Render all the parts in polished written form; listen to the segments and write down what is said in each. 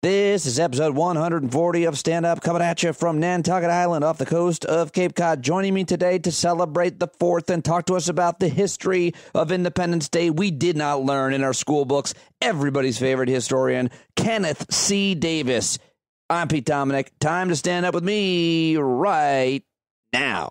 This is episode 140 of Stand Up, coming at you from Nantucket Island off the coast of Cape Cod. Joining me today to celebrate the 4th and talk to us about the history of Independence Day we did not learn in our school books, everybody's favorite historian, Kenneth C Davis. I'm Pete Dominic. Time to stand up with me right now.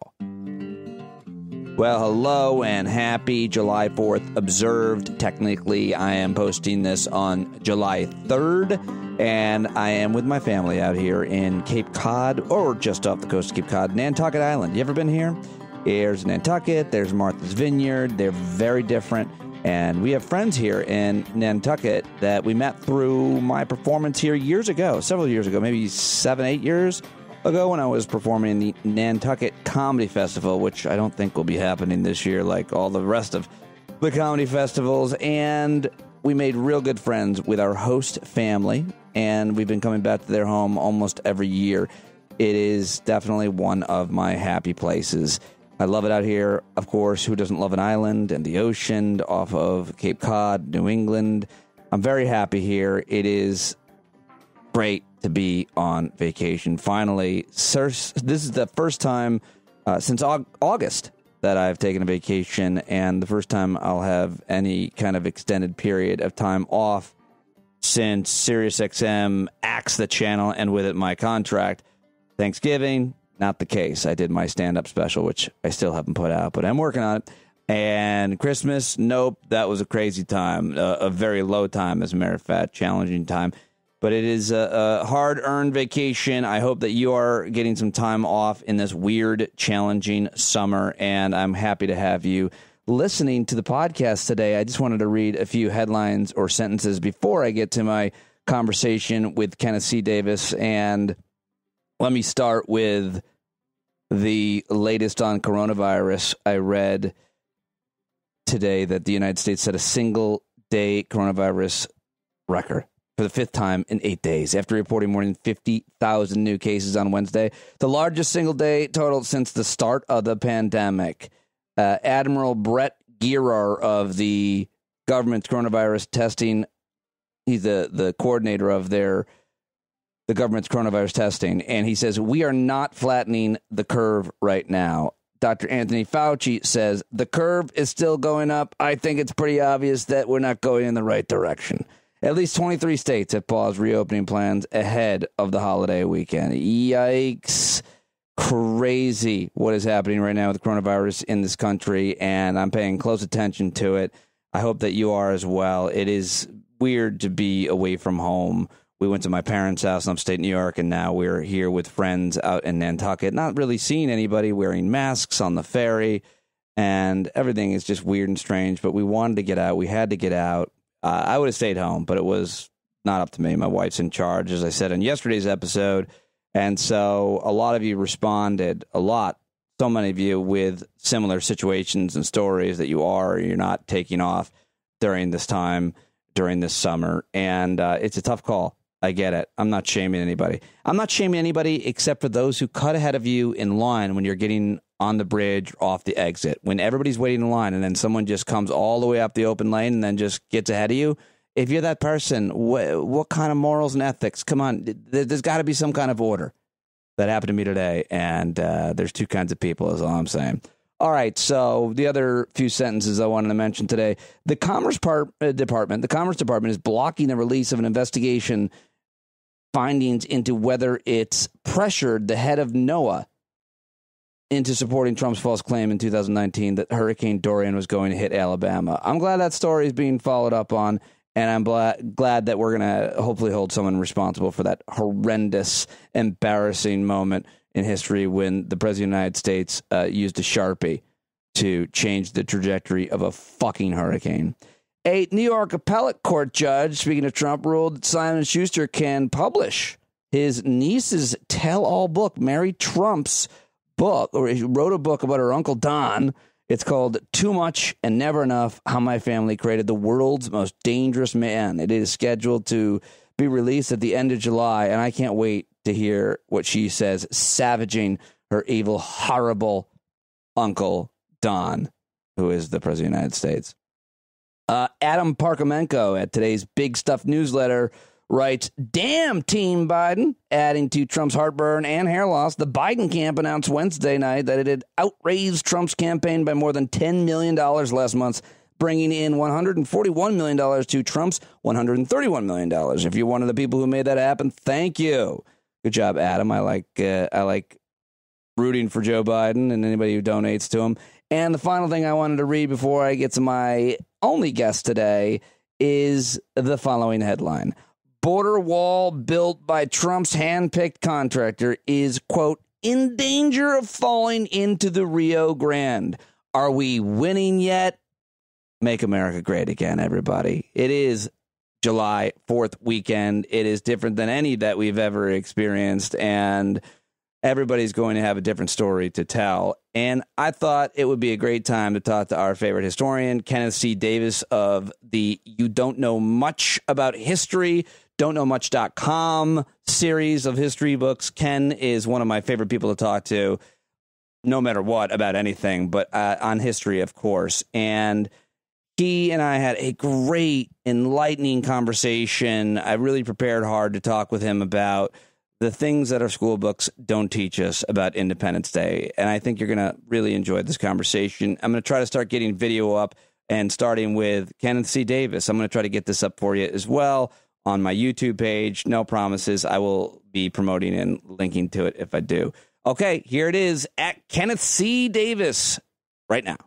Well, hello and happy July 4th observed. Technically, I am posting this on July 3rd, and I am with my family out here in Cape Cod, or just off the coast of Cape Cod, Nantucket Island. You ever been here? There's Nantucket, there's Martha's Vineyard. They're very different, and we have friends here in Nantucket that we met through my performance here years ago, several years ago, maybe 7, 8 years ago when I was performing in the Nantucket Comedy Festival, which I don't think will be happening this year like all the rest of the comedy festivals. And we made real good friends with our host family, and we've been coming back to their home almost every year. It is definitely one of my happy places. I love it out here. Of course, who doesn't love an island and the ocean off of Cape Cod, New England? I'm very happy here. It is great to be on vacation. Finally, this is the first time since August that I've taken a vacation, and the first time I'll have any kind of extended period of time off since SiriusXM axed the channel, and with it my contract. Thanksgiving, not the case. I did my stand-up special, which I still haven't put out, but I'm working on it. And Christmas, nope, that was a crazy time, a very low time, as a matter of fact, challenging time. But it is a hard-earned vacation. I hope that you are getting some time off in this weird, challenging summer, and I'm happy to have you listening to the podcast today. I just wanted to read a few headlines or sentences before I get to my conversation with Kenneth C Davis, and let me start with the latest on coronavirus. I read today that the United States set a single-day coronavirus record for the 5th time in 8 days, after reporting more than 50,000 new cases on Wednesday, the largest single-day total since the start of the pandemic. Admiral Brett Giroir of the government's coronavirus testing, he's the coordinator of the government's coronavirus testing, and he says, "We are not flattening the curve right now." Dr. Anthony Fauci says, "The curve is still going up. I think it's pretty obvious that we're not going in the right direction." At least 23 states have paused reopening plans ahead of the holiday weekend. Yikes. Crazy what is happening right now with coronavirus in this country, and I'm paying close attention to it. I hope that you are as well. It is weird to be away from home. We went to my parents' house in upstate New York, and now we're here with friends out in Nantucket, not really seeing anybody, wearing masks on the ferry, and everything is just weird and strange, but we wanted to get out. We had to get out. I would have stayed home, but it was not up to me. My wife's in charge, as I said in yesterday's episode. And so a lot of you responded, so many of you, with similar situations and stories that you're not taking off during this time, during this summer. And it's a tough call. I get it. I'm not shaming anybody. I'm not shaming anybody except for those who cut ahead of you in line when you're getting on the bridge or off the exit, when everybody's waiting in line and then someone just comes all the way up the open lane and then just gets ahead of you. If you're that person, what kind of morals and ethics? Come on, there's got to be some kind of order. That happened to me today, and there's two kinds of people, is all I'm saying. All right, so the other few sentences I wanted to mention today. The Commerce Department is blocking the release of an investigation findings into whether it's pressured the head of NOAA into supporting Trump's false claim in 2019 that Hurricane Dorian was going to hit Alabama. I'm glad that story is being followed up on, and I'm glad that we're going to hopefully hold someone responsible for that horrendous, embarrassing moment in history when the President of the United States used a Sharpie to change the trajectory of a fucking hurricane. A New York appellate court judge, speaking of Trump, ruled that Simon & Schuster can publish his niece's tell-all book, Mary Trump's book, or he wrote a book about her Uncle Don. It's called Too Much and Never Enough, How My Family Created the World's Most Dangerous Man. It is scheduled to be released at the end of July, and I can't wait to hear what she says, savaging her evil, horrible Uncle Don, who is the President of the United States. Adam Parkhomenko at today's Big Stuff newsletter writes, damn Team Biden. Adding to Trump's heartburn and hair loss, the Biden camp announced Wednesday night that it had outraised Trump's campaign by more than $10 million last month, bringing in $141 million to Trump's $131 million. If you're one of the people who made that happen, thank you. Good job, Adam. I like rooting for Joe Biden and anybody who donates to him. And the final thing I wanted to read before I get to my only guest today is the following headline. Border wall built by Trump's hand-picked contractor is, quote, in danger of falling into the Rio Grande. Are we winning yet? Make America great again, everybody. It is July 4th weekend. It is different than any that we've ever experienced, and everybody's going to have a different story to tell. And I thought it would be a great time to talk to our favorite historian, Kenneth C Davis of the You Don't Know Much About History, don'tknowmuch.com series of history books. Ken is one of my favorite people to talk to, no matter what, about anything, but on history, of course. And he and I had a great, enlightening conversation. I really prepared hard to talk with him about the things that our school books don't teach us about Independence Day. And I think you're going to really enjoy this conversation. I'm going to try to start getting video up and starting with Kenneth C. Davis. I'm going to try to get this up for you as well on my YouTube page. No promises. I will be promoting and linking to it if I do. Okay, here it is at Kenneth C. Davis right now.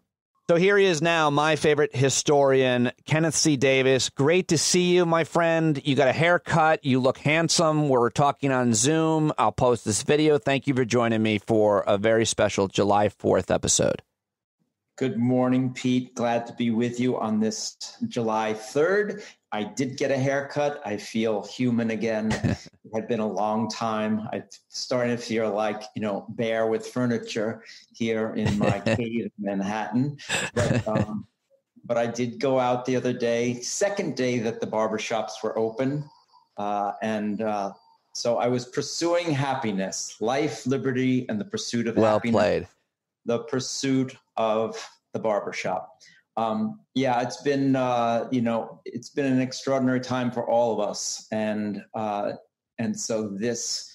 So here he is now, my favorite historian, Kenneth C. Davis. Great to see you, my friend. You got a haircut. You look handsome. We're talking on Zoom. I'll post this video. Thank you for joining me for a very special July 4th episode. Good morning, Pete. Glad to be with you on this July 3rd. I did get a haircut. I feel human again. It had been a long time. I'm starting to feel like, bear with furniture here in my cave in Manhattan. But I did go out the other day, second day that the barbershops were open. So I was pursuing happiness, life, liberty, and the pursuit of happiness. Well played. The pursuit of the barbershop. It's been, it's been an extraordinary time for all of us. And so this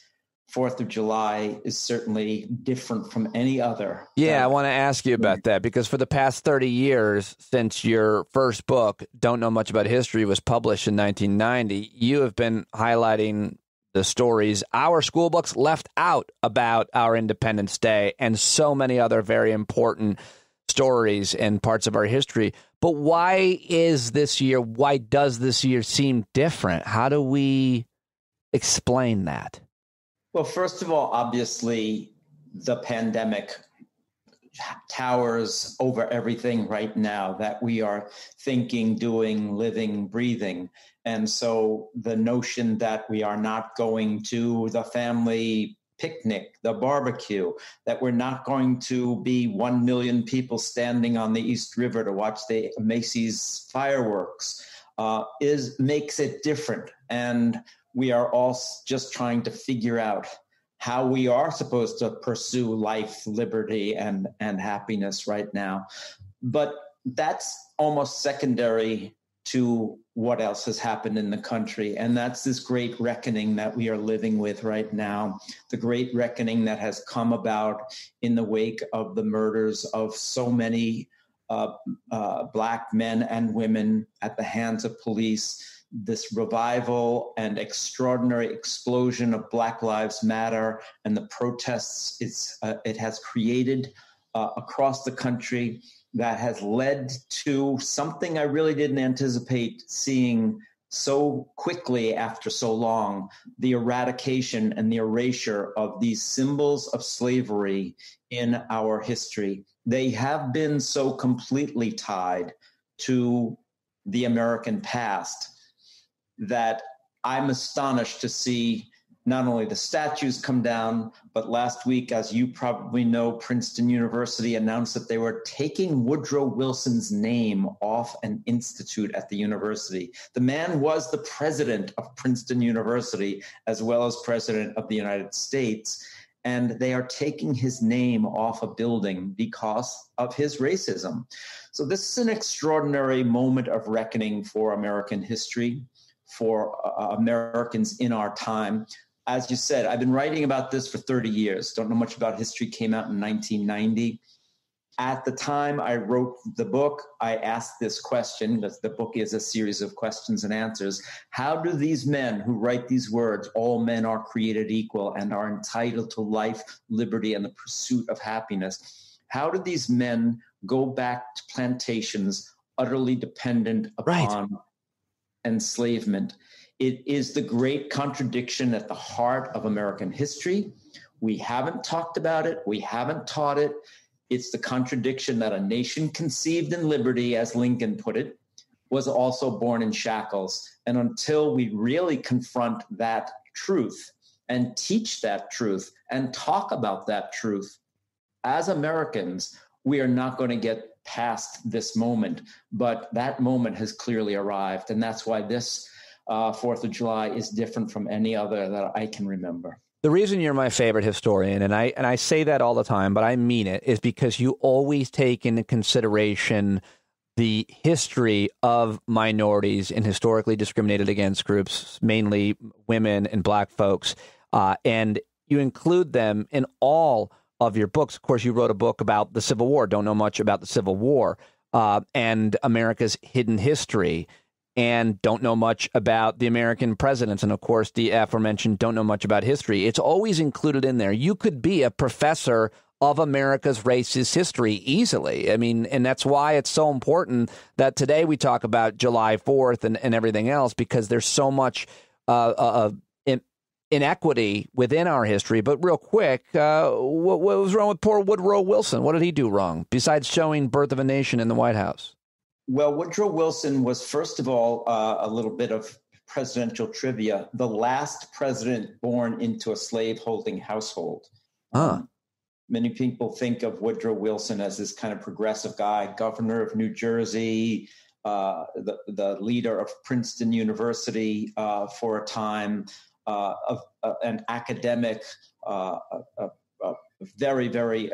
4th of July is certainly different from any other. Yeah, I want to ask you about that, because for the past 30 years, since your first book, Don't Know Much About History, was published in 1990, you have been highlighting the stories our school books left out about our Independence Day and so many other very important stories and parts of our history. But why does this year seem different? How do we explain that? Well, first of all, obviously, the pandemic towers over everything right now that we are thinking, doing, living, breathing. And so the notion that we are not going to the family picnic, the barbecue, that we're not going to be 1 million people standing on the East River to watch the Macy's fireworks makes it different. And we are all just trying to figure out how we are supposed to pursue life, liberty, and happiness right now. But that's almost secondary to what else has happened in the country. And that's this great reckoning that we are living with right now, the great reckoning that has come about in the wake of the murders of so many Black men and women at the hands of police, this revival and extraordinary explosion of Black Lives Matter and the protests it has created across the country that has led to something I really didn't anticipate seeing so quickly after so long, the eradication and the erasure of these symbols of slavery in our history. They have been so completely tied to the American past that I'm astonished to see not only the statues come down, but last week, as you probably know, Princeton University announced that they were taking Woodrow Wilson's name off an institute at the university. The man was the president of Princeton University, as well as president of the United States, and they are taking his name off a building because of his racism. So this is an extraordinary moment of reckoning for American history. for Americans in our time. As you said, I've been writing about this for 30 years. Don't know much about history. Came out in 1990. At the time I wrote the book, I asked this question, because the book is a series of questions and answers. How do these men who write these words, all men are created equal and are entitled to life, liberty, and the pursuit of happiness, how do these men go back to plantations utterly dependent upon enslavement? It is the great contradiction at the heart of American history. We haven't talked about it. We haven't taught it. It's the contradiction that a nation conceived in liberty, as Lincoln put it, was also born in shackles. And until we really confront that truth and teach that truth and talk about that truth, as Americans, we are not going to get past this moment. But that moment has clearly arrived. And that's why this 4th of July is different from any other that I can remember. The reason you're my favorite historian, and I say that all the time, but I mean it, is because you always take into consideration the history of minorities and historically discriminated against groups, mainly women and black folks, and you include them in all of your books. Of course, you wrote a book about the Civil War, don't know much about the Civil War, and America's hidden history, and don't know much about the American presidents. And of course, the aforementioned don't know much about history. It's always included in there. You could be a professor of America's racist history easily. I mean, and that's why it's so important that today we talk about July 4th and everything else, because there's so much inequity within our history. But real quick, what was wrong with poor Woodrow Wilson? What did he do wrong besides showing Birth of a Nation in the White House? Well, Woodrow Wilson was, first of all, a little bit of presidential trivia, the last president born into a slaveholding household. Many people think of Woodrow Wilson as this kind of progressive guy, governor of New Jersey, the leader of Princeton University for a time, an academic, very, very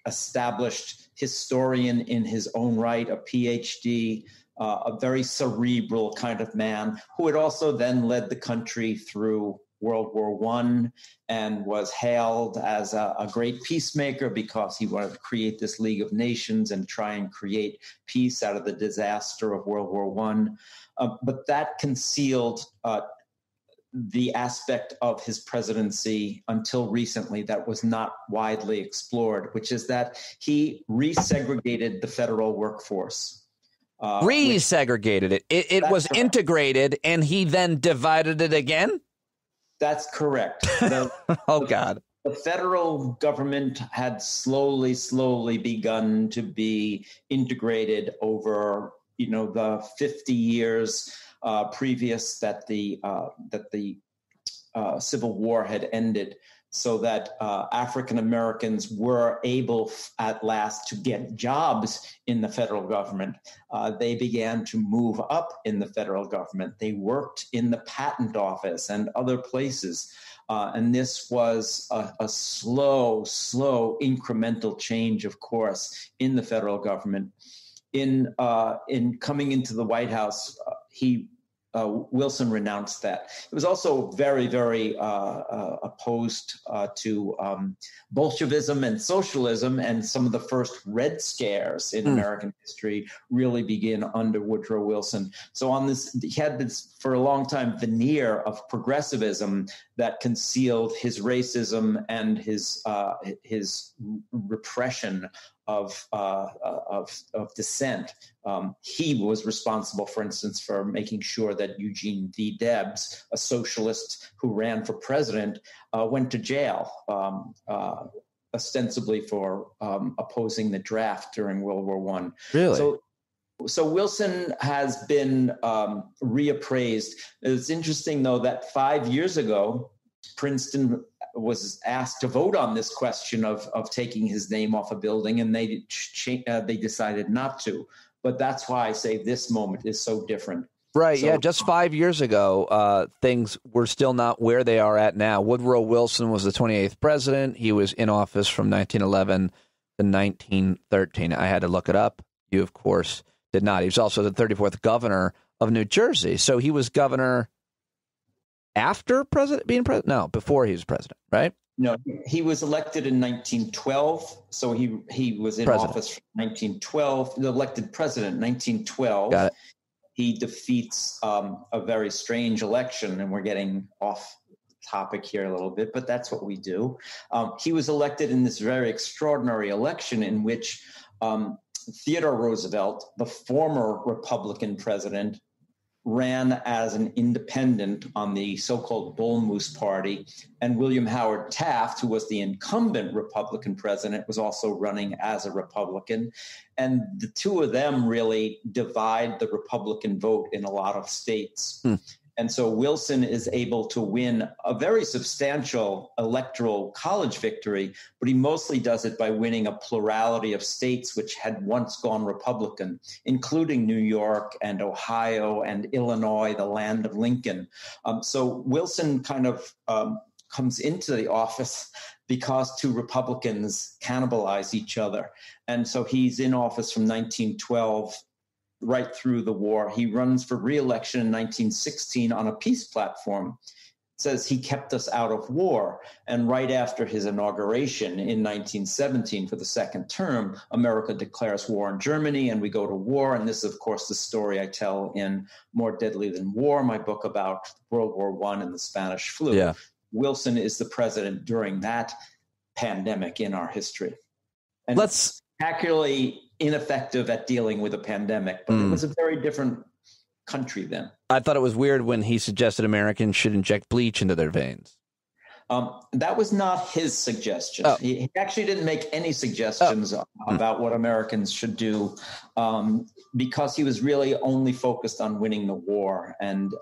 established historian in his own right, a PhD, a very cerebral kind of man who had also then led the country through World War I and was hailed as a great peacemaker because he wanted to create this League of Nations and try and create peace out of the disaster of World War I. But that concealed the aspect of his presidency until recently that was not widely explored, which is that he resegregated the federal workforce. Resegregated it. It was correct. Integrated, and he then divided it again? That's correct. God. The federal government had slowly begun to be integrated over, the 50 years previous that the Civil War had ended, so that African Americans were able at last to get jobs in the federal government. They began to move up in the federal government. They worked in the patent office and other places. And this was a slow, incremental change, of course, in the federal government. In coming into the White House, Wilson renounced that. It was also very, very opposed to Bolshevism and socialism, and some of the first Red Scares in American history really begin under Woodrow Wilson. So he had this, for a long time, veneer of progressivism that concealed his racism and his repression of dissent. He was responsible, for instance, for making sure that Eugene V. Debs, a socialist who ran for president, went to jail, ostensibly for opposing the draft during World War I. Really? So Wilson has been reappraised. It's interesting, though, that 5 years ago, Princeton was asked to vote on this question of taking his name off a building, and they decided not to. But that's why I say this moment is so different. Right, yeah, just 5 years ago, things were still not where they are at now. Woodrow Wilson was the 28th president. He was in office from 1911 to 1913. I had to look it up. You, of course, did not. He was also the 34th governor of New Jersey. So he was governor after being president? No, before he was president, right? No, he was elected in 1912. So he was in office from 1912, elected president in 1912. Got it. He defeats a very strange election, and we're getting off topic here a little bit, but that's what we do. He was elected in this very extraordinary election in which Theodore Roosevelt, the former Republican president, ran as an independent on the so-called Bull Moose Party, and William Howard Taft, who was the incumbent Republican president, was also running as a Republican. And the two of them really divide the Republican vote in a lot of states. And so Wilson is able to win a very substantial electoral college victory, but he mostly does it by winning a plurality of states which had once gone Republican, including New York and Ohio and Illinois, the land of Lincoln. So Wilson kind of comes into the office because two Republicans cannibalize each other. And so he's in office from 1912 right through the war. He runs for re-election in 1916 on a peace platform. It says he kept us out of war. And right after his inauguration in 1917 for the second term, America declares war on Germany and we go to war. And this is, of course, the story I tell in More Deadly Than War, my book about World War I and the Spanish flu. Yeah. Wilson is the president during that pandemic in our history. And Let's spectacularly ineffective at dealing with a pandemic, but it was a very different country then. I thought it was weird when he suggested Americans should inject bleach into their veins. That was not his suggestion. Oh. He actually didn't make any suggestions about what Americans should do because he was really only focused on winning the war and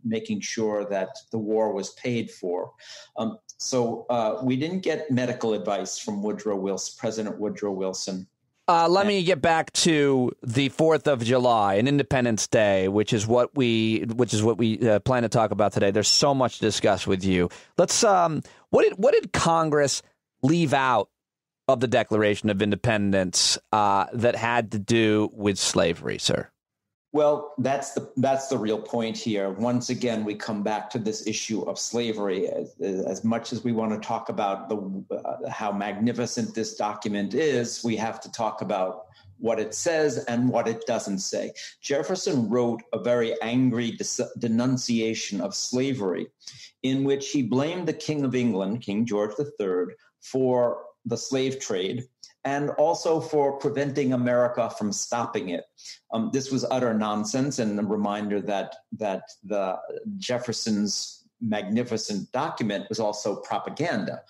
making sure that the war was paid for. So we didn't get medical advice from President Woodrow Wilson. Let me get back to the 4th of July and Independence Day, which is what we plan to talk about today. There's so much to discuss with you. Let's what did Congress leave out of the Declaration of Independence that had to do with slavery, sir? Well, that's the real point here. Once again, we come back to this issue of slavery. As much as we want to talk about how magnificent this document is, we have to talk about what it says and what it doesn't say. Jefferson wrote a very angry denunciation of slavery in which he blamed the King of England, King George III, for the slave trade and also for preventing America from stopping it. This was utter nonsense, and a reminder that the Jefferson's magnificent document was also propaganda.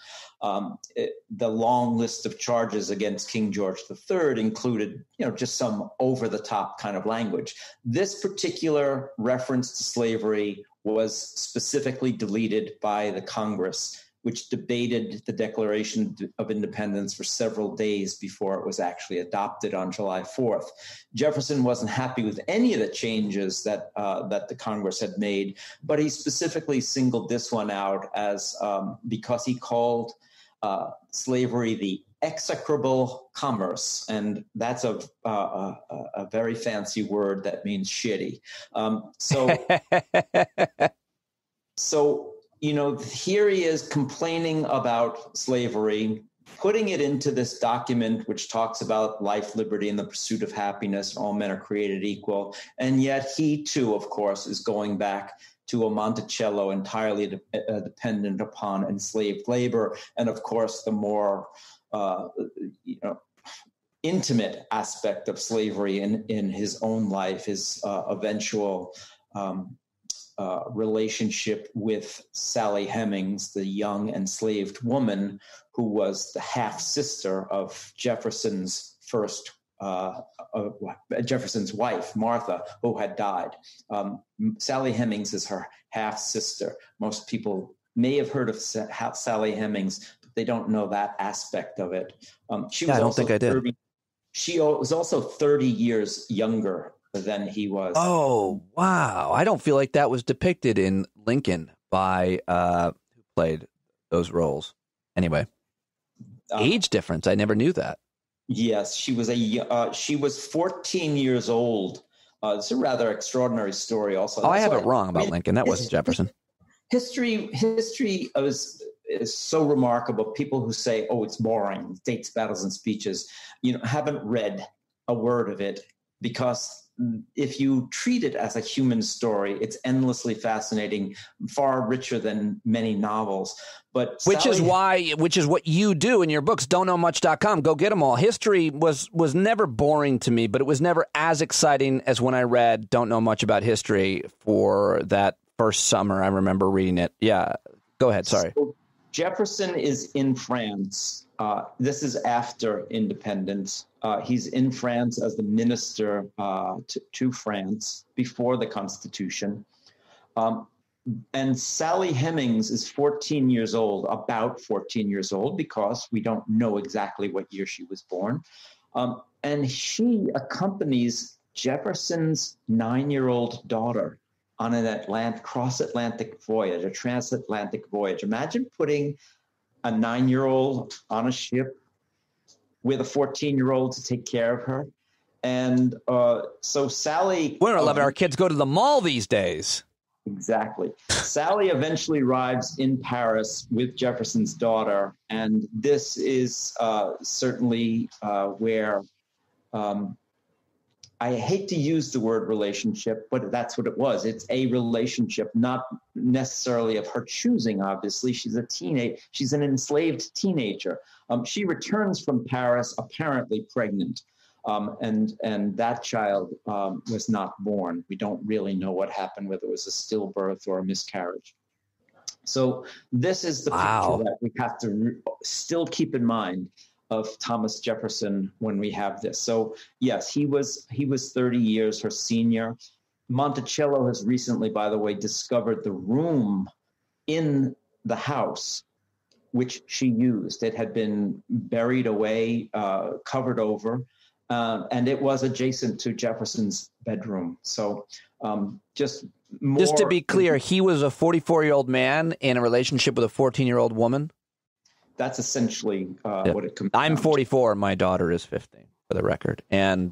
The long list of charges against King George III included, just some over-the-top kind of language. This particular reference to slavery was specifically deleted by the Congress, which debated the Declaration of Independence for several days before it was actually adopted on July 4th. Jefferson wasn't happy with any of the changes that the Congress had made, but he specifically singled this one out as because he called slavery the execrable commerce, and that's a very fancy word that means shitty. So here he is complaining about slavery, putting it into this document which talks about life, liberty, and the pursuit of happiness. All men are created equal. And yet he, too, of course, is going back to a Monticello entirely dependent upon enslaved labor. And, of course, the more intimate aspect of slavery in his own life, his eventual relationship with Sally Hemings, the young enslaved woman who was the half-sister of Jefferson's Jefferson's wife, Martha, who had died. Sally Hemings is her half-sister. Most people may have heard of Sally Hemings, but they don't know that aspect of it. I don't think I did. She was also 30 years younger than he was. Oh, wow. I don't feel like that was depicted in Lincoln by who played those roles. Anyway, age difference. I never knew that. Yes, she was 14 years old. It's a rather extraordinary story also. I have it wrong about Lincoln. That wasn't Jefferson. history is so remarkable. People who say, "Oh, it's boring," dates, battles, and speeches, haven't read a word of it, because if you treat it as a human story, it's endlessly fascinating, far richer than many novels. But which is what you do in your books. Don'tKnowMuch.com. Go get them all. History was never boring to me, but it was never as exciting as when I read Don't Know Much About History for that first summer. I remember reading it. Yeah, go ahead. Sorry. So Jefferson is in France. This is after independence. He's in France as the minister to France before the Constitution. And Sally Hemings is 14 years old, about 14 years old, because we don't know exactly what year she was born. And she accompanies Jefferson's 9-year-old daughter on an cross-Atlantic voyage, a transatlantic voyage. Imagine putting a 9-year-old on a ship with a 14-year-old to take care of her. And so Sally... We're going to let our kids go to the mall these days. Exactly. Sally eventually arrives in Paris with Jefferson's daughter. And this is certainly where... I hate to use the word relationship, but that's what it was. It's a relationship, not necessarily of her choosing, obviously. She's an enslaved teenager. She returns from Paris, apparently pregnant, and that child was not born. We don't really know what happened, whether it was a stillbirth or a miscarriage. So this is the picture that we have to still keep in mind of Thomas Jefferson when we have this. So yes, he was 30 years her senior. Monticello has recently, by the way, discovered the room in the house which she used. It had been buried away, covered over, and it was adjacent to Jefferson's bedroom. So just to be clear, he was a 44-year-old man in a relationship with a 14-year-old woman? That's essentially what it comes down to. I'm 44. My daughter is 15, for the record, and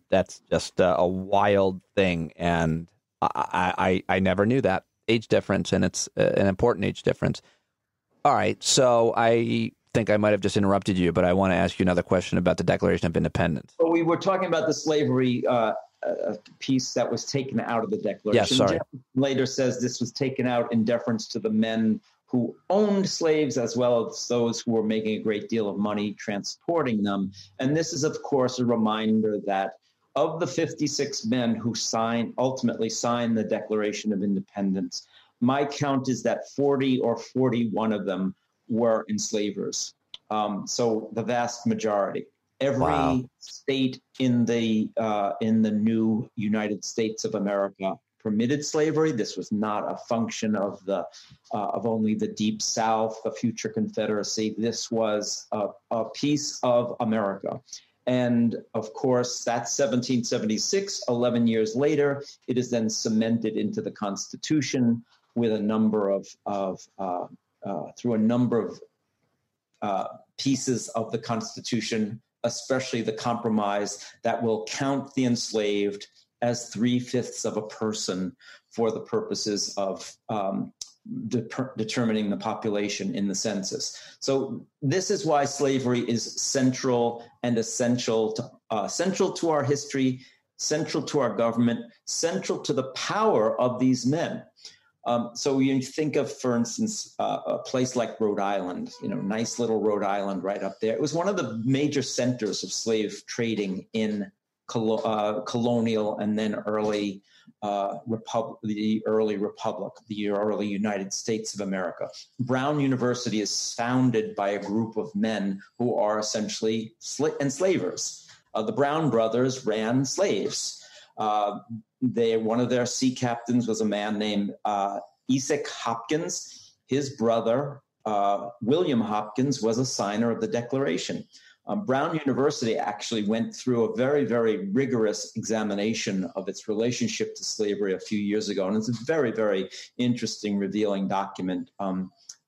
that's just a wild thing. And I never knew that age difference, and it's an important age difference. All right, so I think I might have just interrupted you, but I want to ask you another question about the Declaration of Independence. So we were talking about the slavery piece that was taken out of the Declaration. Yes, sorry. Jefferson later says this was taken out in deference to the men who owned slaves, as well as those who were making a great deal of money transporting them. And this is, of course, a reminder that of the 56 men who ultimately signed the Declaration of Independence, my count is that 40 or 41 of them were enslavers. So the vast majority. Every state in the new United States of America permitted slavery. This was not a function of only the Deep South, the future Confederacy. This was a piece of America. And of course, that's 1776. 11 years later, it is then cemented into the Constitution with a number of pieces of the Constitution, especially the compromise that will count the enslaved as 3/5 of a person for the purposes of determining the population in the census. So this is why slavery is central and essential to our history, central to our government, central to the power of these men. So you think of, for instance, a place like Rhode Island, nice little Rhode Island right up there. It was one of the major centers of slave trading in colonial and then early the early republic, the early United States of America. Brown University is founded by a group of men who are essentially enslavers. The Brown brothers ran slaves. One of their sea captains was a man named Esek Hopkins. His brother, William Hopkins, was a signer of the Declaration. Brown University actually went through a very, very rigorous examination of its relationship to slavery a few years ago, and it's a very, very interesting, revealing document.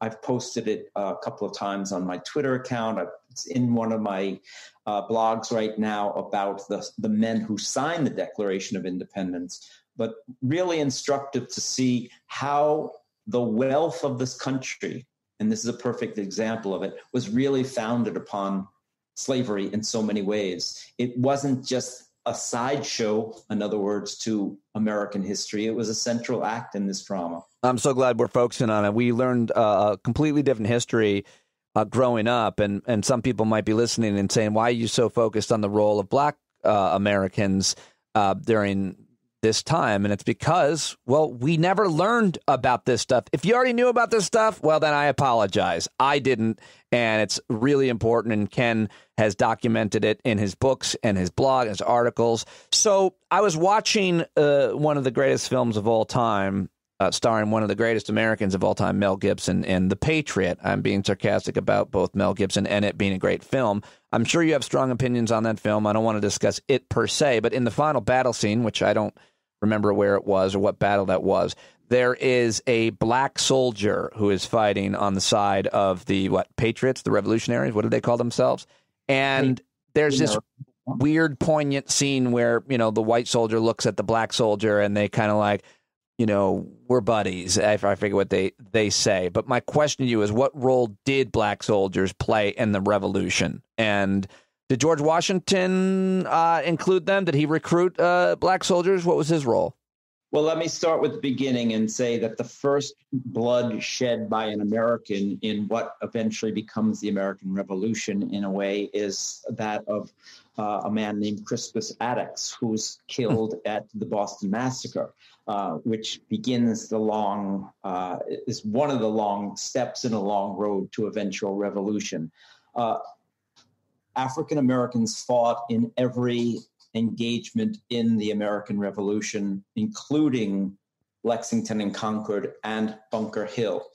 I've posted it a couple of times on my Twitter account. It's in one of my blogs right now about the men who signed the Declaration of Independence, but really instructive to see how the wealth of this country, and this is a perfect example of it, was really founded upon slavery in so many ways. It wasn't just a sideshow, in other words, to American history. It was a central act in this drama. I'm so glad we're focusing on it. We learned a completely different history growing up, and some people might be listening and saying, why are you so focused on the role of Black Americans during this time? And it's because, well, we never learned about this stuff. If you already knew about this stuff, well, then I apologize. I didn't, and it's really important, and Ken has documented it in his books and his blog and his articles. So I was watching one of the greatest films of all time, starring one of the greatest Americans of all time, Mel Gibson, in The Patriot. I'm being sarcastic about both Mel Gibson and it being a great film. I'm sure you have strong opinions on that film. I don't want to discuss it per se, but in the final battle scene, which I don't remember where it was or what battle that was, there is a Black soldier who is fighting on the side of the, Patriots, the revolutionaries? What do they call themselves? And there's this weird, poignant scene where, the white soldier looks at the Black soldier and they kind of like, we're buddies. I forget what they say. But my question to you is, what role did Black soldiers play in the revolution? And did George Washington include them? Did he recruit Black soldiers? What was his role? Well, let me start with the beginning and say that the first blood shed by an American in what eventually becomes the American Revolution, in a way, is that of a man named Crispus Attucks, who's killed at the Boston Massacre, which begins is one of the long steps in a long road to eventual revolution. African Americans fought in every engagement in the American Revolution, including Lexington and Concord and Bunker Hill.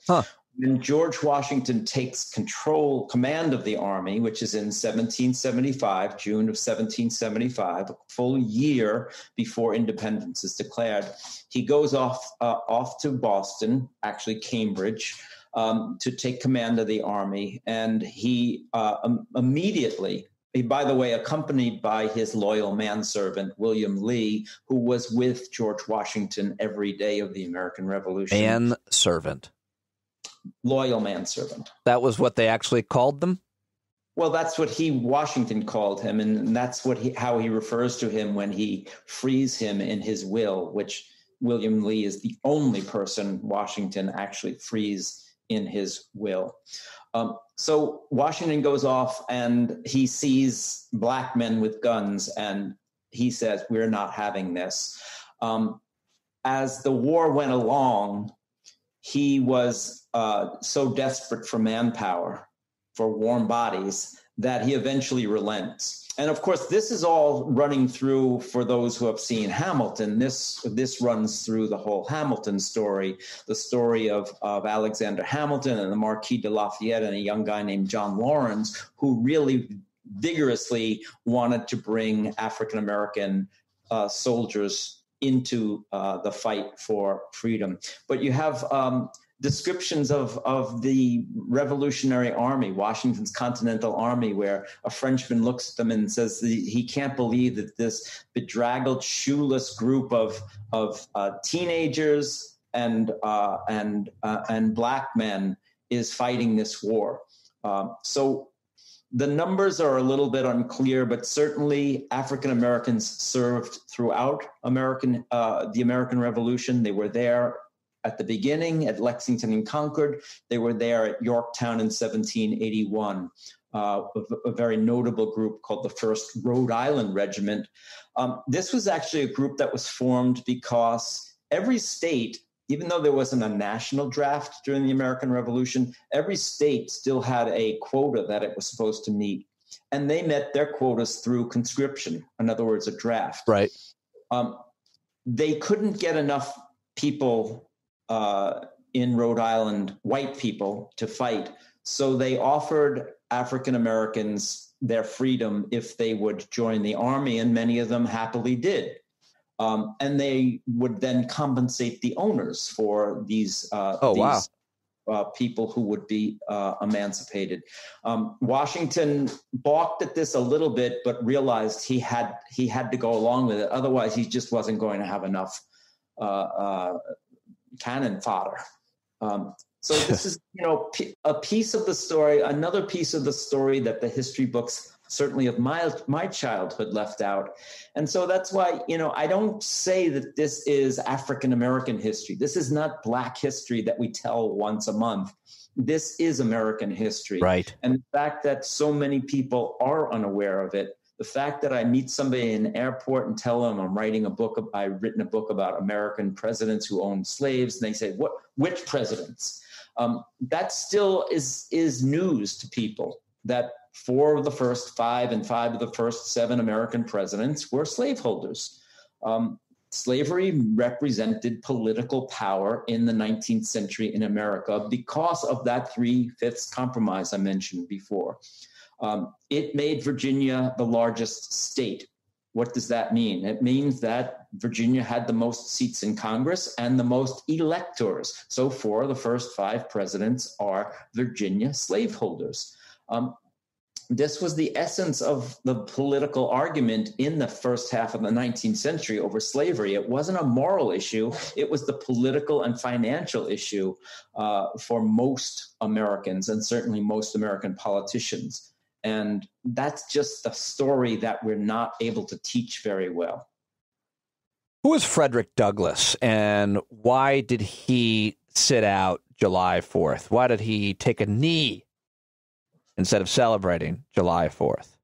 When George Washington takes command of the army, which is in 1775, June of 1775, a full year before independence is declared, he goes off to Boston, actually Cambridge, to take command of the army. And he immediately, by the way, accompanied by his loyal manservant, William Lee, who was with George Washington every day of the American Revolution. Manservant. Loyal manservant. That was what they actually called them? Well, that's what Washington called him, and that's how he refers to him when he frees him in his will, which William Lee is the only person Washington actually frees in his will. So Washington goes off and he sees Black men with guns, and he says, we're not having this. As the war went along, he was so desperate for manpower, for warm bodies, that he eventually relents. And of course, this is all running through, for those who have seen Hamilton, this runs through the whole Hamilton story, the story of Alexander Hamilton and the Marquis de Lafayette and a young guy named John Lawrence, who really vigorously wanted to bring African-American soldiers into the fight for freedom. But you have descriptions of the Revolutionary Army, Washington's Continental Army, where a Frenchman looks at them and says he can't believe that this bedraggled, shoeless group of teenagers and Black men is fighting this war. So the numbers are a little bit unclear, but certainly African Americans served throughout the American Revolution. They were there at the beginning at Lexington and Concord. They were there at Yorktown in 1781, a very notable group called the 1st Rhode Island Regiment. This was actually a group that was formed because every state, even though there wasn't a national draft during the American Revolution, every state still had a quota that it was supposed to meet. And they met their quotas through conscription, in other words, a draft. Right. They couldn't get enough people in Rhode Island, white people, to fight. So they offered African Americans their freedom if they would join the army, and many of them happily did. And they would then compensate the owners for these people who would be emancipated. Washington balked at this a little bit, but realized he had to go along with it. Otherwise, he just wasn't going to have enough cannon fodder. So this is, a piece of the story, another piece of the story that the history books, certainly of my childhood, left out. And so that's why, I don't say that this is African-American history. This is not Black history that we tell once a month. This is American history. Right. And the fact that so many people are unaware of it, the fact that I meet somebody in an airport and tell them I've written a book about American presidents who owned slaves, and they say, which presidents? That still is news to people, that 4 of the first 5 and 5 of the first 7 American presidents were slaveholders. Slavery represented political power in the 19th century in America because of that 3/5 compromise I mentioned before. It made Virginia the largest state. What does that mean? It means that Virginia had the most seats in Congress and the most electors. So 4 of the first 5 presidents are Virginia slaveholders. This was the essence of the political argument in the first half of the 19th century over slavery. It wasn't a moral issue. It was the political and financial issue for most Americans, and certainly most American politicians. And that's just the story that we're not able to teach very well. Who is Frederick Douglass, and why did he sit out July 4th? Why did he take a knee instead of celebrating July 4th?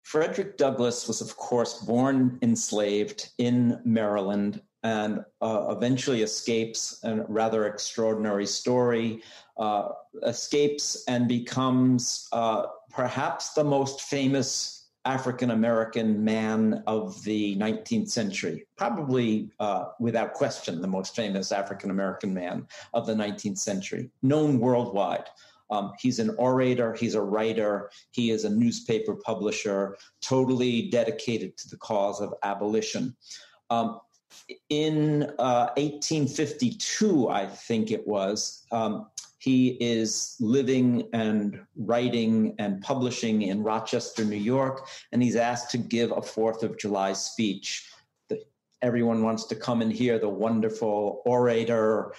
Frederick Douglass was, of course, born enslaved in Maryland and eventually escapes, a rather extraordinary story, escapes and becomes perhaps the most famous African-American man of the 19th century, probably without question the most famous African-American man of the 19th century, known worldwide. He's an orator, he's a writer, he is a newspaper publisher, totally dedicated to the cause of abolition. In 1852, I think it was, he is living and writing and publishing in Rochester, New York, and he's asked to give a 4th of July speech. Everyone wants to come and hear the wonderful orator,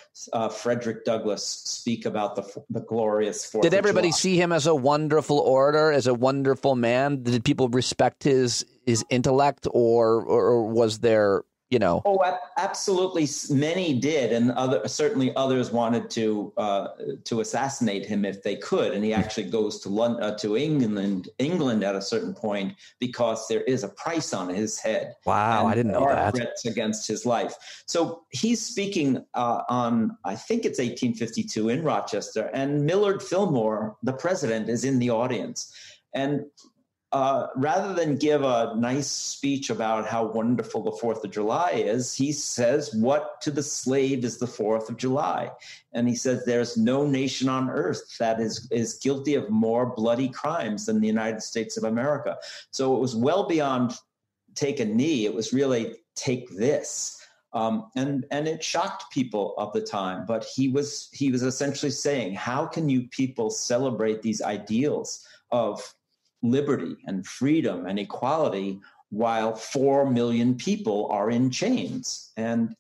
Frederick Douglass, speak about the glorious 4th of July. Did everybody see him as a wonderful orator, as a wonderful man? Did people respect his intellect, or was there, Oh, absolutely. Many did, and certainly others wanted to assassinate him if they could. And he actually goes to England at a certain point because there is a price on his head. Wow, I didn't know that. Threats against his life. So he's speaking on, I think it's 1852 in Rochester, and Millard Fillmore, the president, is in the audience. And rather than give a nice speech about how wonderful the 4th of July is, he says, what to the slave is the 4th of July? And he says, there's no nation on earth that is guilty of more bloody crimes than the United States of America. So it was well beyond take a knee. It was really take this. And it shocked people of the time. But he was essentially saying, how can you people celebrate these ideals of liberty and freedom and equality while 4 million people are in chains? And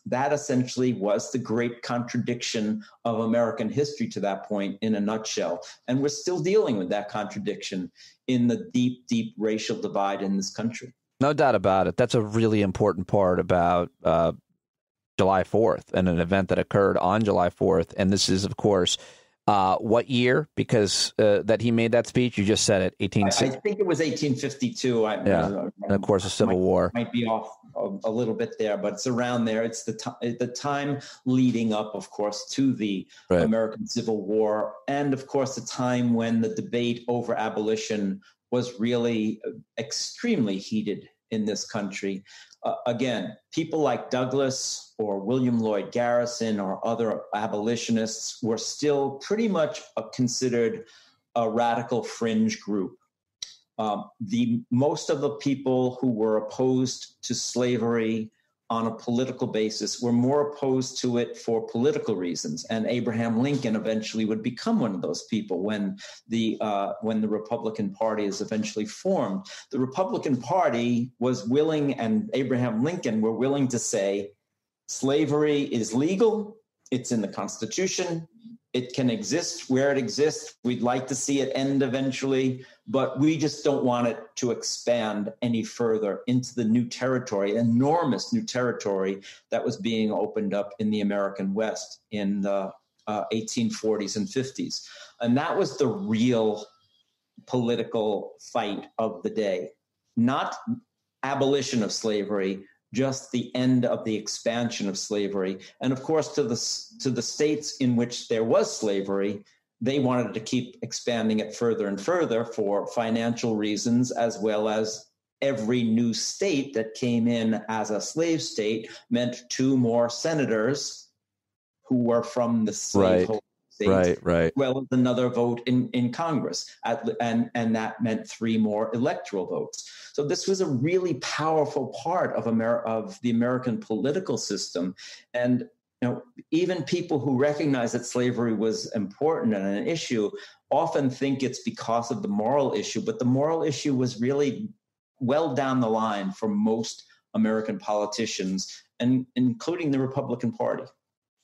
that essentially was the great contradiction of American history to that point in a nutshell. And we're still dealing with that contradiction in the deep, deep racial divide in this country. No doubt about it. That's a really important part about July 4th and an event that occurred on July 4th. And this is, of course, what year? Because that he made that speech, you just said it, 1860. I think it was 1852. And of course, the Civil War. Might be off a little bit there, but it's around there. It's the time leading up, of course, to the American Civil War, and of course, the time when the debate over abolition was really extremely heated in this country. Again, people like Douglass or William Lloyd Garrison or other abolitionists were still pretty much considered a radical fringe group. Most of the people who were opposed to slavery on a political basis were more opposed to it for political reasons. And Abraham Lincoln eventually would become one of those people when the Republican Party is eventually formed. The Republican Party was willing, and Abraham Lincoln were willing to say, slavery is legal, It's in the Constitution. It can exist where it exists. We'd like to see it end eventually, but we just don't want it to expand any further into the new territory, enormous new territory that was being opened up in the American West in the 1840s and 50s. And that was the real political fight of the day, not abolition of slavery, just the end of the expansion of slavery. And of course, to the states in which there was slavery, they wanted to keep expanding it further and further for financial reasons, as well as every new state that came in as a slave state meant 2 more senators who were from the slaveholding states, right. well as another vote in Congress. And that meant 3 more electoral votes. So this was a really powerful part of the American political system. And even people who recognize that slavery was important and an issue often think it's because of the moral issue, but the moral issue was really well down the line for most American politicians, and including the Republican Party.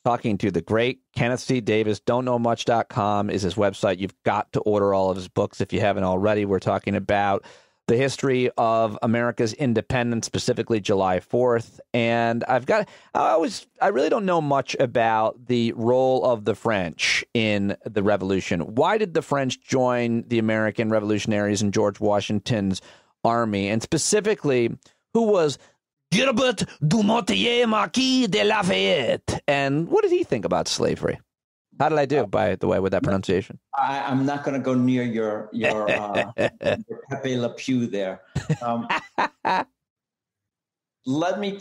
Talking to the great Kenneth C Davis. Don'tKnowMuch.com is his website. You've got to order all of his books if you haven't already. We're talking about the history of America's independence, specifically July 4th. And I really don't know much about the role of the French in the Revolution. Why did the French join the American revolutionaries and George Washington's army? And specifically, who was Gilbert du Motier, Marquis de Lafayette? And what did he think about slavery? How did I do, by the way, with that pronunciation? I'm not going to go near your Pepe Le Pew there. Let me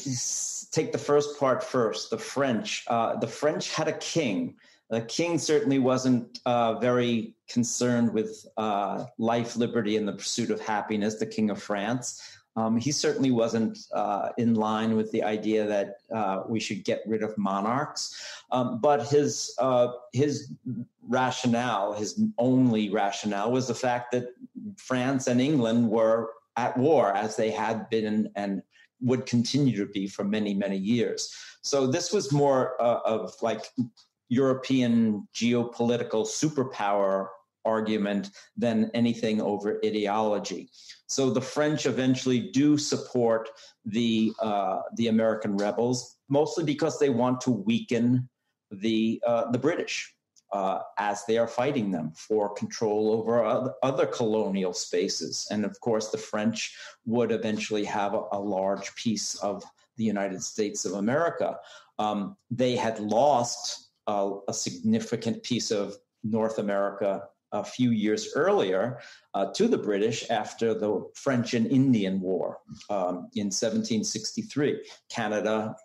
take the first part first. The French had a king. The king certainly wasn't very concerned with life, liberty, and the pursuit of happiness, the King of France. He certainly wasn't in line with the idea that we should get rid of monarchs. But his rationale, his only rationale, was the fact that France and England were at war, as they had been and would continue to be for many, many years. So this was more of like European geopolitical superpower argument than anything over ideology. So the French eventually do support the American rebels, mostly because they want to weaken the British as they are fighting them for control over other colonial spaces. And of course, the French would eventually have a large piece of the United States of America. They had lost a significant piece of North America a few years earlier to the British after the French and Indian War in 1763. Canada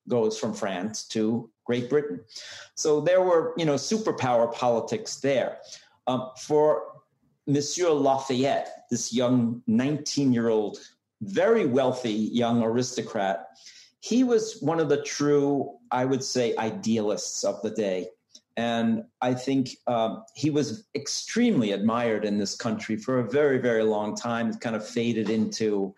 goes from France to Great Britain. So there were, superpower politics there. For Monsieur Lafayette, this young 19-year-old, very wealthy young aristocrat, he was one of the true, I would say, idealists of the day. And I think he was extremely admired in this country for a very, very long time. It kind of faded into,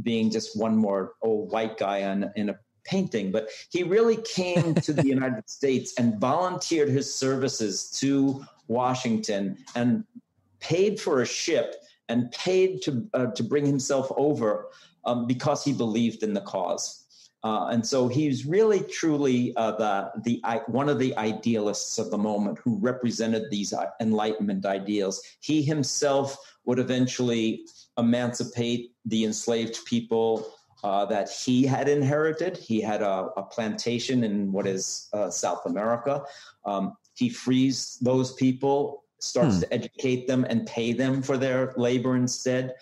being just one more old white guy in a painting. But he really came to the United States and volunteered his services to Washington and paid for a ship and paid to bring himself over because he believed in the cause. And so he's really, truly one of the idealists of the moment who represented these Enlightenment ideals. He himself would eventually emancipate the enslaved people that he had inherited. He had a plantation in what is South America. He frees those people, starts to educate them and pay them for their labor instead.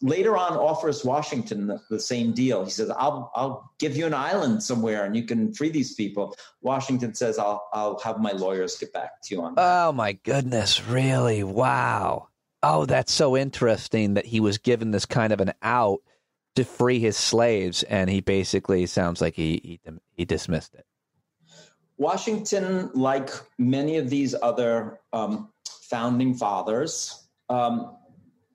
Later on offers Washington the same deal. He says, I'll give you an island somewhere and you can free these people. Washington says, I'll have my lawyers get back to you on that. Oh, my goodness. Really? Wow. Oh, that's so interesting that he was given this kind of an out to free his slaves. And he basically sounds like he dismissed it. Washington, like many of these other founding fathers,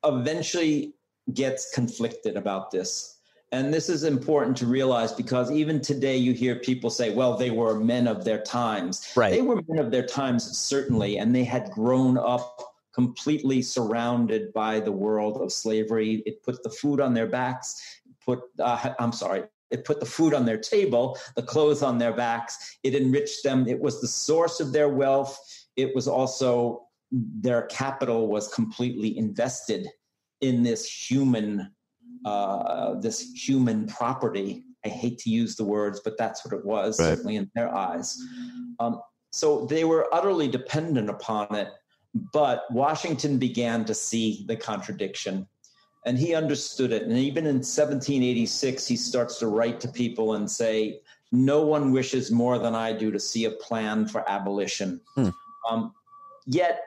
eventually gets conflicted about this. And this is important to realize because even today you hear people say, well, they were men of their times. Right. They were men of their times, certainly, and they had grown up completely surrounded by the world of slavery. It put the food on their backs, it put the food on their table, the clothes on their backs. It enriched them. It was the source of their wealth. It was also their capital was completely invested in this human property. I hate to use the words, but that's what it was, right. Certainly in their eyes. So they were utterly dependent upon it, but Washington began to see the contradiction, and he understood it. And even in 1786, he starts to write to people and say, no one wishes more than I do to see a plan for abolition. Yet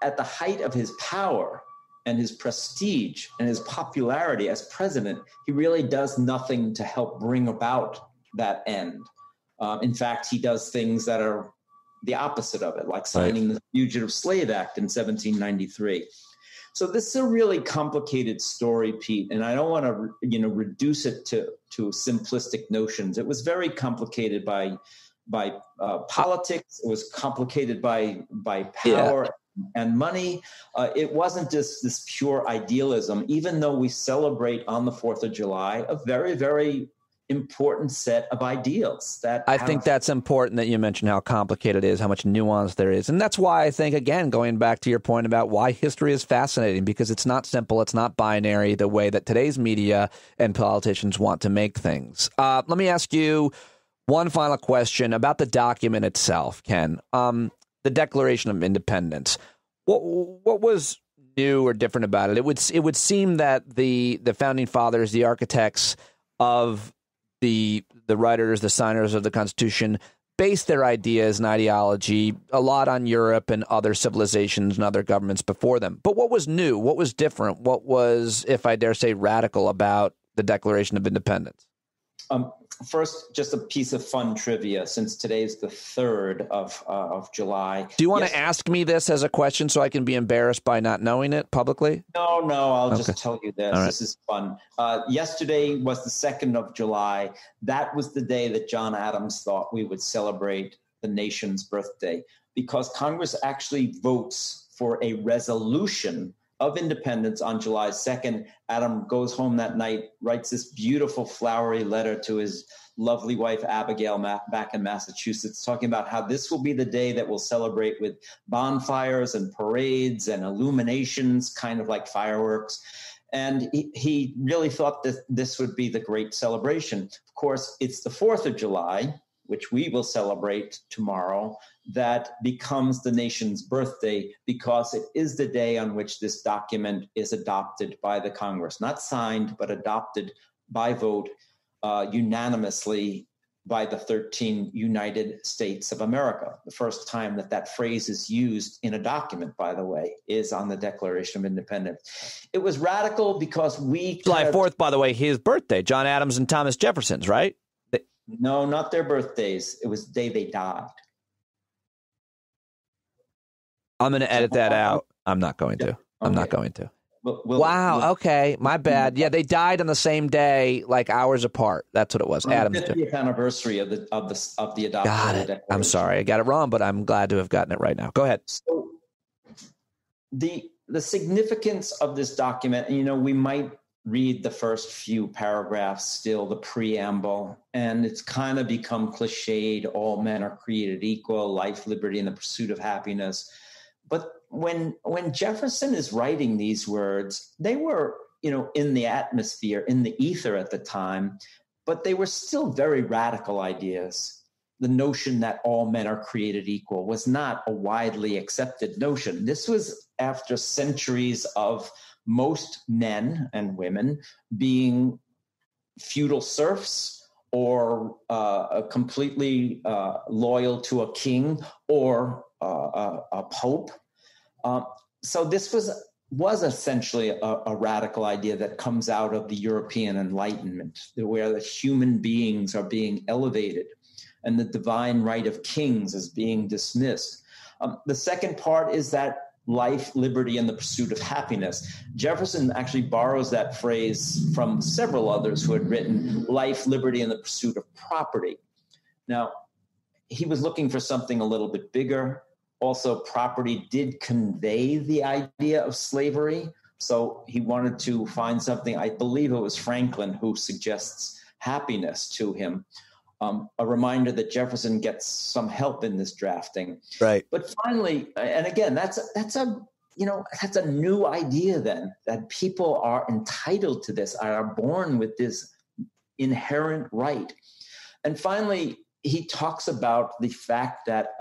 at the height of his power and his prestige and his popularity as president, he really does nothing to help bring about that end. In fact, he does things that are the opposite of it, like signing the Fugitive Slave Act in 1793. So this is a really complicated story, Pete, and I don't want to, reduce it to simplistic notions. It was very complicated by politics. It was complicated by power and money. It wasn't just this pure idealism, even though we celebrate on the 4th of July a very, very important set of ideals. I think that's important that you mention how complicated it is, how much nuance there is. And that's why I think, again, going back to your point about why history is fascinating, because it's not simple, it's not binary the way that today's media and politicians want to make things. Let me ask you one final question about the document itself, Ken. The Declaration of Independence. What was new or different about it? It would seem that the founding fathers, the architects of the writers, the signers of the Constitution, based their ideas and ideology a lot on Europe and other civilizations and other governments before them. But what was new? What was different? What was, if I dare say, radical about the Declaration of Independence? First, just a piece of fun trivia, since today's the 3rd of July. Do you want to ask me this as a question so I can be embarrassed by not knowing it publicly? No, I'll just tell you this. Right. This is fun. Yesterday was the 2nd of July. That was the day that John Adams thought we would celebrate the nation's birthday, because Congress actually votes for a resolution of independence on July 2nd. Adam goes home that night, writes this beautiful flowery letter to his lovely wife, Abigail, back in Massachusetts, talking about how this will be the day that we'll celebrate with bonfires and parades and illuminations, kind of like fireworks. And he really thought that this would be the great celebration. Of course, it's the 4th of July, which we will celebrate tomorrow, that becomes the nation's birthday, because it is the day on which this document is adopted by the Congress, not signed, but adopted by vote unanimously by the 13 United States of America. The first time that phrase is used in a document, by the way, is on the Declaration of Independence. It was radical because July 4th, by the way, his birthday, John Adams and Thomas Jefferson's, right? No, not their birthdays. It was the day they died. I'm going to edit that out. I'm not going to. I'm not going to. Wow. Okay. My bad. Yeah, they died on the same day, like hours apart. That's what it was. Adams. The 50th anniversary of the adoption. Got it. I'm sorry. I got it wrong, but I'm glad to have gotten it right now. Go ahead. So the significance of this document, we might read the first few paragraphs still, the preamble, and it's kind of become cliched. All men are created equal, life, liberty, and the pursuit of happiness. But when Jefferson is writing these words, they were, in the atmosphere, in the ether at the time, but they were still very radical ideas. The notion that all men are created equal was not a widely accepted notion. This was after centuries of most men and women being feudal serfs or completely loyal to a king or a pope. So this was essentially a radical idea that comes out of the European Enlightenment, where the human beings are being elevated and the divine right of kings is being dismissed. The second part is that life, liberty, and the pursuit of happiness. Jefferson actually borrows that phrase from several others who had written life, liberty, and the pursuit of property. Now, he was looking for something a little bit bigger. Also, property did convey the idea of slavery. So he wanted to find something. I believe it was Franklin who suggests happiness to him. A reminder that Jefferson gets some help in this drafting. Right. But finally, and again, that's a new idea then, that people are entitled to this, are born with this inherent right. And finally, he talks about the fact that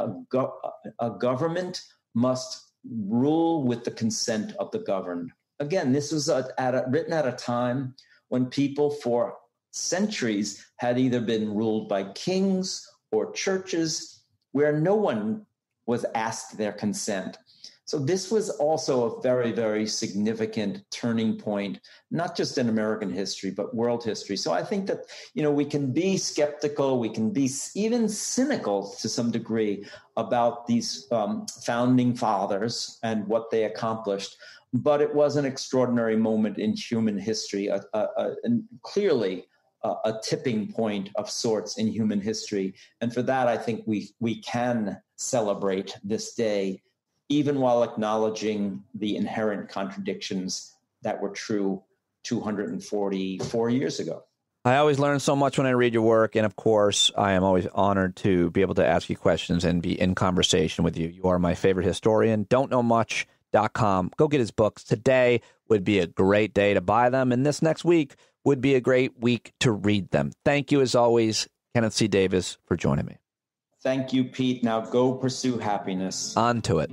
a government must rule with the consent of the governed. Again, this was written at a time when people for centuries had either been ruled by kings or churches where no one was asked their consent. So this was also a very, very significant turning point, not just in American history, but world history. So I think that, we can be skeptical, we can be even cynical to some degree about these founding fathers and what they accomplished. But it was an extraordinary moment in human history, and clearly a tipping point of sorts in human history. And for that, I think we can celebrate this day, even while acknowledging the inherent contradictions that were true 244 years ago. I always learn so much when I read your work. And of course, I am always honored to be able to ask you questions and be in conversation with you. You are my favorite historian. Don'tKnowMuch.com. Go get his books. Today would be a great day to buy them. And this next week would be a great week to read them. Thank you, as always, Kenneth C. Davis, for joining me. Thank you, Pete. Now go pursue happiness. On to it.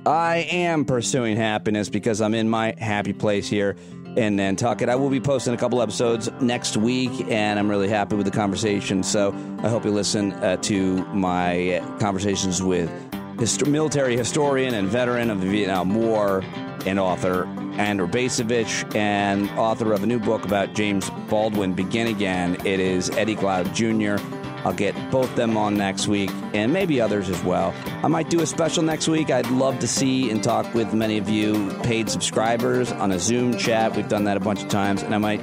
I am pursuing happiness because I'm in my happy place here in Nantucket. I will be posting a couple episodes next week, and I'm really happy with the conversation. So I hope you listen to my conversations with military historian and veteran of the Vietnam War and author Andrew Bacevich, and author of a new book about James Baldwin, Begin Again. It is Eddie Glaude Jr. I'll get both them on next week, and maybe others as well. I might do a special next week. I'd love to see and talk with many of you paid subscribers on a Zoom chat. We've done that a bunch of times, and I might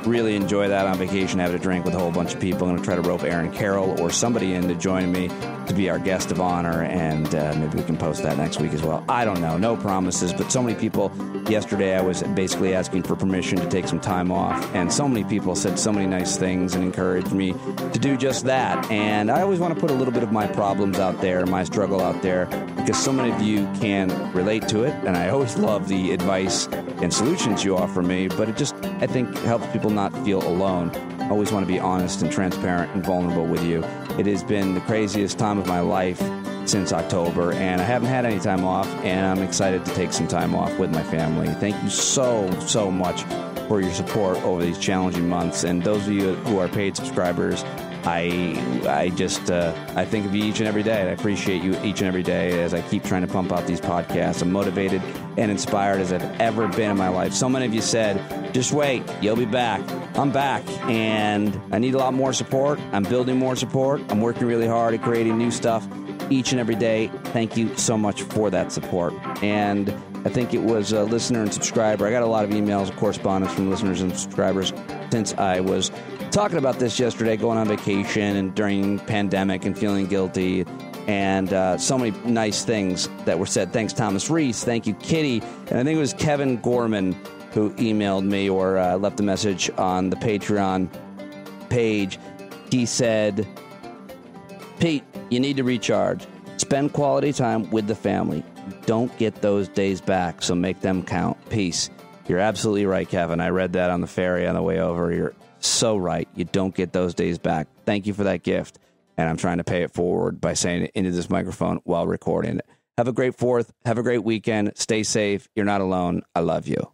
really enjoy that on vacation, having a drink with a whole bunch of people. I'm going to try to rope Aaron Carroll or somebody in to join me to be our guest of honor, and maybe we can post that next week as well. I don't know. No promises, but so many people. Yesterday I was basically asking for permission to take some time off, and so many people said so many nice things and encouraged me to do just that. And I always want to put a little bit of my problems out there, my struggle out there, because so many of you can relate to it, and I always love the advice and solutions you offer me, but it just, I think, helps people not feel alone. I always want to be honest and transparent and vulnerable with you. It has been the craziest time of my life since October, and I haven't had any time off, and I'm excited to take some time off with my family. Thank you so much for your support over these challenging months. And those of you who are paid subscribers, I think of you each and every day. I appreciate you each and every day as I keep trying to pump out these podcasts. I'm motivated and inspired as I've ever been in my life. So many of you said, just wait, you'll be back. I'm back, and I need a lot more support. I'm building more support. I'm working really hard at creating new stuff each and every day. Thank you so much for that support. And I think it was a listener and subscriber. I got a lot of emails and correspondence from listeners and subscribers since I was talking about this yesterday, going on vacation and during pandemic and feeling guilty, and so many nice things that were said. Thanks, Thomas Reese. Thank you, Kitty. And I think it was Kevin Gorman who emailed me or left a message on the Patreon page. He said, Pete, you need to recharge. Spend quality time with the family. Don't get those days back, so make them count. Peace. You're absolutely right, Kevin. I read that on the ferry on the way over. You're so right. You don't get those days back. Thank you for that gift. And I'm trying to pay it forward by saying it into this microphone while recording it. Have a great 4th. Have a great weekend. Stay safe. You're not alone. I love you.